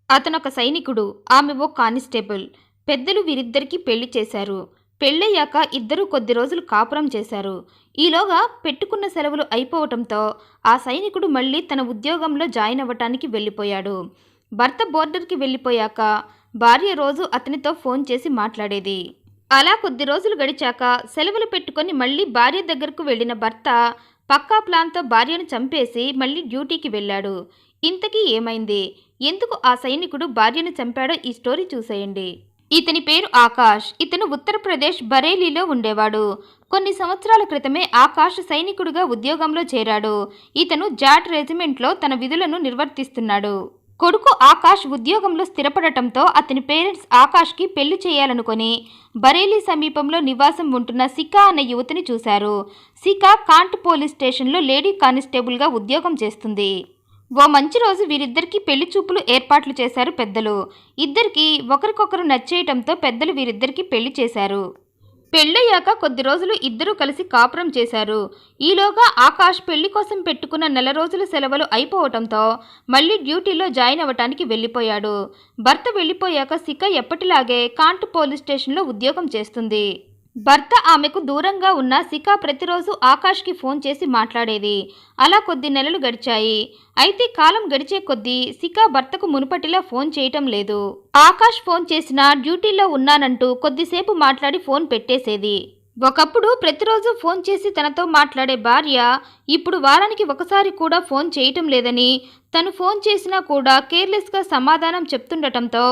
అతనొక సైనికుడు, ఆమె ఓ కానిస్టేబుల్. పెద్దలు వీరిద్దరికీ పెళ్లి చేశారు. పెళ్ళయ్యాక ఇద్దరూ కొద్ది రోజులు కాపురం చేశారు. ఈలోగా పెట్టుకున్న సెలవులు అయిపోవటంతో ఆ సైనికుడు మళ్ళీ తన ఉద్యోగంలో జాయిన్ అవ్వటానికి వెళ్ళిపోయాడు. భర్త బోర్డర్కి వెళ్ళిపోయాక భార్య రోజు అతనితో ఫోన్ చేసి మాట్లాడేది. అలా కొద్ది రోజులు గడిచాక సెలవులు పెట్టుకొని మళ్ళీ భార్య దగ్గరకు వెళ్ళిన భర్త పక్కా ప్లాన్తో భార్యను చంపేసి మళ్ళీ డ్యూటీకి వెళ్ళాడు. ఇంతకీ ఏమైంది? ఎందుకు ఆ సైనికుడు భార్యను చంపాడో ఈ స్టోరీ చూసేయండి. ఇతని పేరు ఆకాష్. ఇతను ఉత్తరప్రదేశ్ బరేలీలో ఉండేవాడు. కొన్ని సంవత్సరాల క్రితమే ఆకాష్ సైనికుడిగా ఉద్యోగంలో చేరాడు. ఇతను జాట్ రెజిమెంట్లో తన విధులను నిర్వర్తిస్తున్నాడు. కొడుకు ఆకాష్ ఉద్యోగంలో స్థిరపడటంతో అతని పేరెంట్స్ ఆకాష్కి పెళ్లి చేయాలనుకొని బరేలీ సమీపంలో నివాసం ఉంటున్న సికా అనే యువతిని చూశారు. సికా కాంట్ పోలీస్ స్టేషన్లో లేడీ కానిస్టేబుల్గా ఉద్యోగం చేస్తుంది. ఓ మంచి రోజు వీరిద్దరికీ పెళ్లి చూపులు ఏర్పాట్లు చేశారు పెద్దలు. ఇద్దరికీ ఒకరికొకరు నచ్చేయటంతో పెద్దలు వీరిద్దరికీ పెళ్లి చేశారు. పెళ్ళయ్యాక కొద్ది రోజులు ఇద్దరూ కలిసి కాపురం చేశారు. ఈలోగా ఆకాష్ పెళ్లి కోసం పెట్టుకున్న నెల రోజుల సెలవులు అయిపోవటంతో మళ్ళీ డ్యూటీలో జాయిన్ అవ్వటానికి వెళ్ళిపోయాడు. భర్త వెళ్ళిపోయాక సిక ఎప్పటిలాగే కాంట్ పోలీస్ స్టేషన్లో ఉద్యోగం చేస్తుంది. భర్త ఆమెకు దూరంగా ఉన్న సికా ప్రతిరోజు ఆకాష్కి ఫోన్ చేసి మాట్లాడేది. అలా కొద్ది నెలలు గడిచాయి. అయితే కాలం గడిచే కొద్దీ సికా భర్తకు మునుపటిలా ఫోన్ చేయటం లేదు. ఆకాష్ ఫోన్ చేసినా డ్యూటీలో ఉన్నానంటూ కొద్దిసేపు మాట్లాడి ఫోన్ పెట్టేసేది. ఒకప్పుడు ప్రతిరోజు ఫోన్ చేసి తనతో మాట్లాడే భార్య ఇప్పుడు వారానికి ఒకసారి కూడా ఫోన్ చేయటం లేదని, తను ఫోన్ చేసినా కూడా కేర్లెస్గా సమాధానం చెప్తుండటంతో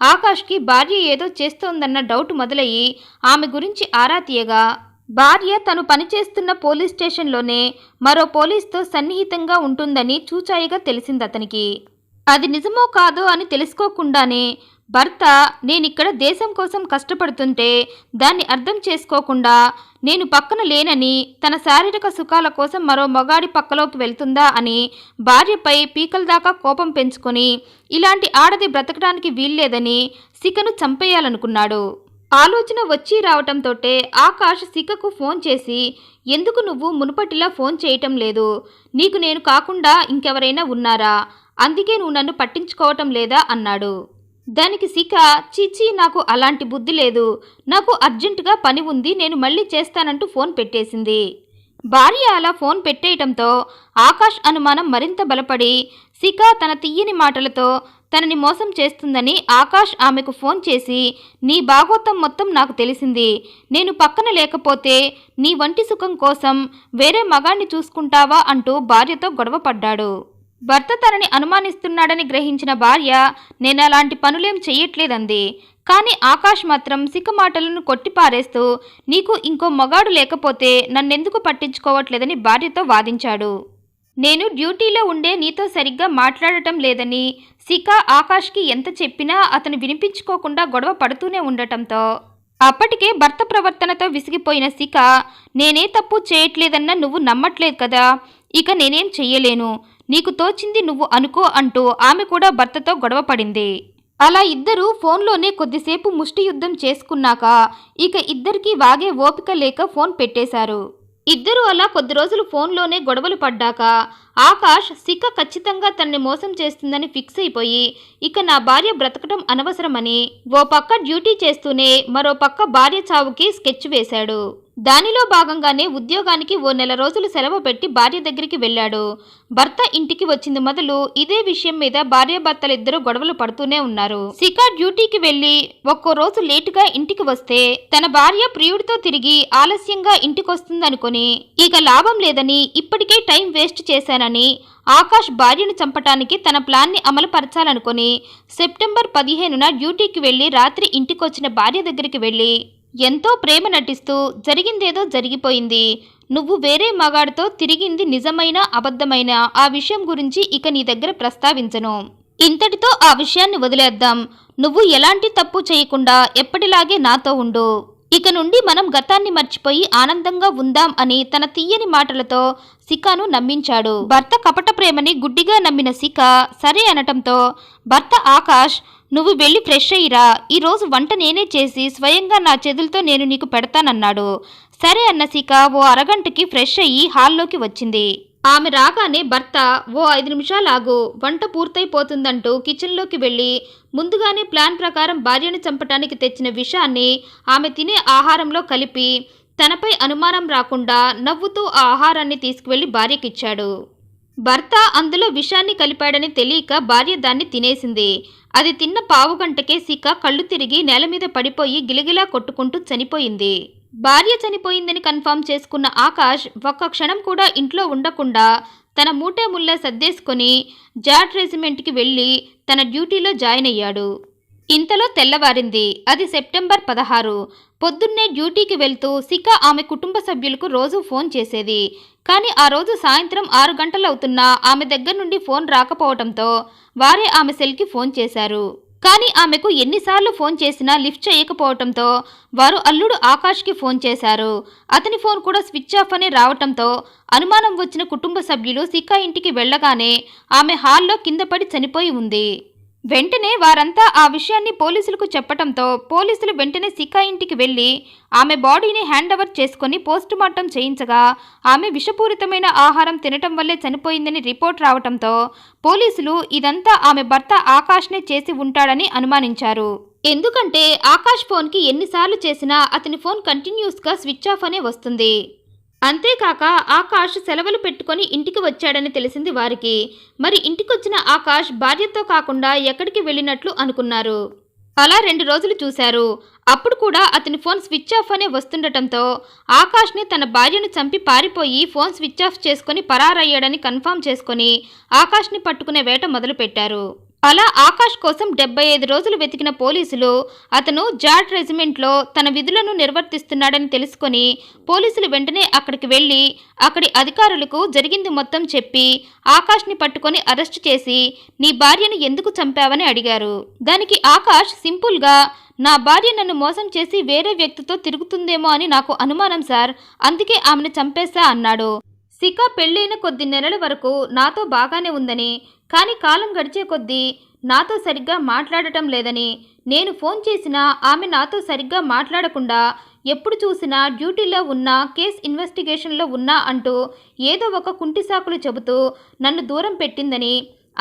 ఆకాష్కి భార్య ఏదో చేస్తోందన్న డౌట్ మొదలయ్యి ఆమె గురించి ఆరా తీయగా భార్య తను పనిచేస్తున్న పోలీస్ స్టేషన్లోనే మరో పోలీస్తో సన్నిహితంగా ఉంటుందని చూచాయిగా తెలిసింది అతనికి. అది నిజమో కాదో అని తెలుసుకోకుండానే భర్త నేనిక్కడ దేశం కోసం కష్టపడుతుంటే దాన్ని అర్థం చేసుకోకుండా నేను పక్కన లేనని, తన శారీరక సుఖాల కోసం మరో మగాడి పక్కలోకి వెళ్తుందా అని భార్యపై పీకల దాకా కోపం పెంచుకొని ఇలాంటి ఆడది బ్రతకడానికి వీల్లేదని సికను చంపేయాలనుకున్నాడు. ఆలోచన వచ్చి రావటంతోటే ఆకాష్ సికకు ఫోన్ చేసి ఎందుకు నువ్వు మునుపటిలా ఫోన్ చేయటం లేదు? నీకు నేను కాకుండా ఇంకెవరైనా ఉన్నారా? అందుకే నువ్వు నన్ను పట్టించుకోవటం లేదా అన్నాడు. దానికి సిక చీచీ నాకు అలాంటి బుద్ధి లేదు, నాకు అర్జెంటుగా పని ఉంది, నేను మళ్ళీ చేస్తానంటూ ఫోన్ పెట్టేసింది. భార్య అలా ఫోన్ పెట్టేయటంతో ఆకాష్ అనుమానం మరింత బలపడి సిక తన తీయని మాటలతో తనని మోసం చేస్తుందని ఆకాష్ ఆమెకు ఫోన్ చేసి నీ బాగోతం మొత్తం నాకు తెలిసింది, నేను పక్కన లేకపోతే నీ వంటి సుఖం కోసం వేరే మగాణ్ణి చూసుకుంటావా అంటూ భార్యతో గొడవ పడ్డాడు. భర్త తనని అనుమానిస్తున్నాడని గ్రహించిన భార్య నేను అలాంటి పనులేం చెయ్యట్లేదంది. కానీ ఆకాష్ మాత్రం సిక మాటలను కొట్టిపారేస్తూ నీకు ఇంకో మగాడు లేకపోతే నన్నెందుకు పట్టించుకోవట్లేదని భార్యతో వాదించాడు. నేను డ్యూటీలో ఉండే నీతో సరిగ్గా మాట్లాడటం లేదని సిక ఆకాష్కి ఎంత చెప్పినా అతను వినిపించుకోకుండా గొడవ పడుతూనే ఉండటంతో అప్పటికే భర్త ప్రవర్తనతో విసిగిపోయిన సిక నేనే తప్పు చేయట్లేదన్నా నువ్వు నమ్మట్లేదు కదా, ఇక నేనేం చెయ్యలేను, నీకు తోచింది నువ్వు అనుకో అంటూ ఆమె కూడా భర్తతో గొడవ పడింది. అలా ఇద్దరూ ఫోన్లోనే కొద్దిసేపు ముష్టి యుద్ధం చేసుకున్నాక ఇక ఇద్దరికీ వాగే ఓపిక లేక ఫోన్ పెట్టేశారు. ఇద్దరూ అలా కొద్ది రోజులు ఫోన్లోనే గొడవలు పడ్డాక ఆకాష్ సిక ఖచ్చితంగా తనని మోసం చేస్తుందని ఫిక్స్ అయిపోయి ఇక నా భార్య బ్రతకటం అనవసరమని ఓ పక్క డ్యూటీ చేస్తూనే మరో పక్క భార్య చావుకి స్కెచ్ వేశాడు. దానిలో భాగంగానే ఉద్యోగానికి ఓ నెల రోజులు సెలవు పెట్టి భార్య దగ్గరికి వెళ్ళాడు. భర్త ఇంటికి వచ్చింది మొదలు ఇదే విషయం మీద భార్యాభర్తలిద్దరూ గొడవలు పడుతూనే ఉన్నారు. సికా డ్యూటీకి వెళ్లి ఒక్కో రోజు లేటుగా ఇంటికి వస్తే తన భార్య ప్రియుడితో తిరిగి ఆలస్యంగా ఇంటికొస్తుందనుకొని ఇక లాభం లేదని ఇప్పటికే టైం వేస్ట్ చేశానని ఆకాష్ భార్యను చంపటానికి తన ప్లాన్ని అమలు పరచాలనుకొని సెప్టెంబర్ 15న డ్యూటీకి వెళ్లి రాత్రి ఇంటికొచ్చిన భార్య దగ్గరికి వెళ్లి ఎంతో ప్రేమ నటిస్తూ జరిగిందేదో జరిగిపోయింది, నువ్వు వేరే మగాడితో తిరిగింది నిజమైన అబద్ధమైన ఆ విషయం గురించి ఇక నీ దగ్గర ప్రస్తావించను, ఇంతటితో ఆ విషయాన్ని వదిలేద్దాం, నువ్వు ఎలాంటి తప్పు చేయకుండా ఎప్పటిలాగే నాతో ఉండు, ఇక నుండి మనం గతాన్ని మర్చిపోయి ఆనందంగా ఉందాం అని తన తీయని మాటలతో సికాను నమ్మించాడు. భర్త కపట ప్రేమని గుడ్డిగా నమ్మిన సిక సరే అనటంతో భర్త ఆకాష్ నువ్వు వెళ్ళి ఫ్రెష్ అయ్యిరా, ఈరోజు వంట నేనే చేసి స్వయంగా నా చేతులతో నేను నీకు పెడతానన్నాడు. సరే అన్న సిక ఓ అరగంటకి ఫ్రెష్ అయ్యి హాల్లోకి వచ్చింది. ఆమె రాగానే భర్త ఓ 5 నిమిషాలాగు వంట పూర్తయిపోతుందంటూ కిచెన్లోకి వెళ్ళి ముందుగానే ప్లాన్ ప్రకారం భార్యను చంపటానికి తెచ్చిన విషాన్ని ఆమె తినే ఆహారంలో కలిపి తనపై అనుమానం రాకుండా నవ్వుతూ ఆ ఆహారాన్ని తీసుకువెళ్లి భార్యకిచ్చాడు. భర్త అందులో విషాన్ని కలిపాడని తెలియక భార్య దాన్ని తినేసింది. అది తిన్న పావుగంటకే సిక కళ్ళు తిరిగి నేల మీద పడిపోయి గిలగిలా కొట్టుకుంటూ చనిపోయింది. భార్య చనిపోయిందని కన్ఫర్మ్ చేసుకున్న ఆకాష్ ఒక్క క్షణం కూడా ఇంట్లో ఉండకుండా తన మూటే ముళ్ళ సర్దేసుకొని జాట్ రెజిమెంట్కి వెళ్ళి తన డ్యూటీలో జాయిన్ అయ్యాడు. ఇంతలో తెల్లవారింది. అది సెప్టెంబర్ 16. పొద్దున్నే డ్యూటీకి వెళ్తూ సిక ఆమె కుటుంబ సభ్యులకు రోజు ఫోన్ చేసేది. కానీ ఆ రోజు సాయంత్రం 6 గంటలవుతున్నా ఆమె దగ్గర నుండి ఫోన్ రాకపోవడంతో వారే ఆమె సెల్కి ఫోన్ చేశారు. కానీ ఆమెకు ఎన్నిసార్లు ఫోన్ చేసినా లిఫ్ట్ చేయకపోవడంతో వారు అల్లుడు ఆకాష్కి ఫోన్ చేశారు. అతని ఫోన్ కూడా స్విచ్ ఆఫ్ అని రావటంతో అనుమానం వచ్చిన కుటుంబ సభ్యులు సిక ఇంటికి వెళ్ళగానే ఆమె హాల్లో కింద పడి చనిపోయి ఉంది. వెంటనే వారంతా ఆ విషయాన్ని పోలీసులకు చెప్పటంతో పోలీసులు వెంటనే సికా ఇంటికి వెళ్ళి ఆమె బాడీని హ్యాండ్ ఓవర్ చేసుకుని పోస్టుమార్టం చేయించగా ఆమె విషపూరితమైన ఆహారం తినటం వల్లే చనిపోయిందని రిపోర్ట్ రావటంతో పోలీసులు ఇదంతా ఆమె భర్త ఆకాష్నే చేసి ఉంటాడని అనుమానించారు. ఎందుకంటే ఆకాష్ ఫోన్కి ఎన్నిసార్లు చేసినా అతని ఫోన్ కంటిన్యూస్గా స్విచ్ ఆఫ్ అనే వస్తుంది. అంతేకాక ఆకాష్ సెలవులు పెట్టుకొని ఇంటికి వచ్చాడని తెలిసింది వారికి. మరి ఇంటికొచ్చిన ఆకాష్ భార్యతో కాకుండా ఎక్కడికి వెళ్ళినట్లు అనుకున్నారు. అలా 2 రోజులు చూశారు. అప్పుడు కూడా అతని ఫోన్ స్విచ్ ఆఫ్ అనే వస్తుండటంతో ఆకాష్ని తన భార్యను చంపి పారిపోయి ఫోన్ స్విచ్ ఆఫ్ చేసుకుని పరారయ్యాడని కన్ఫర్మ్ చేసుకుని ఆకాష్ని పట్టుకునే వేట మొదలుపెట్టారు. అలా ఆకాష్ కోసం 75 రోజులు వెతికిన పోలీసులు అతను జాట్ రెజిమెంట్లో తన విధులను నిర్వర్తిస్తున్నాడని తెలుసుకొని పోలీసులు వెంటనే అక్కడికి వెళ్ళి అక్కడి అధికారులకు జరిగింది మొత్తం చెప్పి ఆకాష్ని పట్టుకొని అరెస్ట్ చేసి నీ భార్యను ఎందుకు చంపావని అడిగారు. దానికి ఆకాష్ సింపుల్గా నా భార్య నన్ను మోసం చేసి వేరే వ్యక్తితో తిరుగుతుందేమో అని నాకు అనుమానం సార్, అందుకే ఆమెను చంపేశా అన్నాడు. సిక పెళ్ళైన కొద్ది నెలల వరకు నాతో బాగానే ఉందని, కానీ కాలం గడిచే కొద్దీ నాతో సరిగ్గా మాట్లాడటం లేదని, నేను ఫోన్ చేసినా ఆమె నాతో సరిగ్గా మాట్లాడకుండా ఎప్పుడు చూసినా డ్యూటీలో ఉన్నా కేస్ ఇన్వెస్టిగేషన్లో ఉన్నా అంటూ ఏదో ఒక కుంటి సాకులు చెబుతూ నన్ను దూరం పెట్టిందని,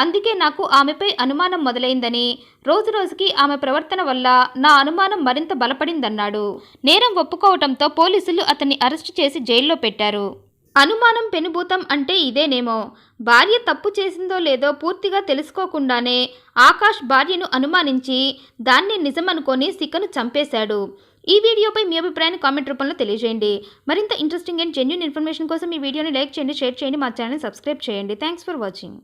అందుకే నాకు ఆమెపై అనుమానం మొదలైందని, రోజురోజుకి ఆమె ప్రవర్తన వల్ల నా అనుమానం మరింత బలపడిందన్నాడు. నేరం ఒప్పుకోవటంతో పోలీసులు అతన్ని అరెస్టు చేసి జైల్లో పెట్టారు. అనుమానం పెనుభూతం అంటే ఇదేనేమో. భార్య తప్పు చేసిందో లేదో పూర్తిగా తెలుసుకోకుండానే ఆకాష్ భార్యను అనుమానించి దాన్ని నిజమనుకొని సికను చంపేశాడు. ఈ వీడియోపై మీ అభిప్రాయాన్ని కామెంట్ రూపంలో తెలియజేయండి. మరింత ఇంట్రెస్టింగ్ అండ్ జెన్యూన్ ఇన్ఫర్మేషన్ కోసం ఈ వీడియోని లైక్ చేయండి, షేర్ చేయండి, మా ఛానల్ని సబ్స్క్రైబ్ చేయండి. Thanks for watching.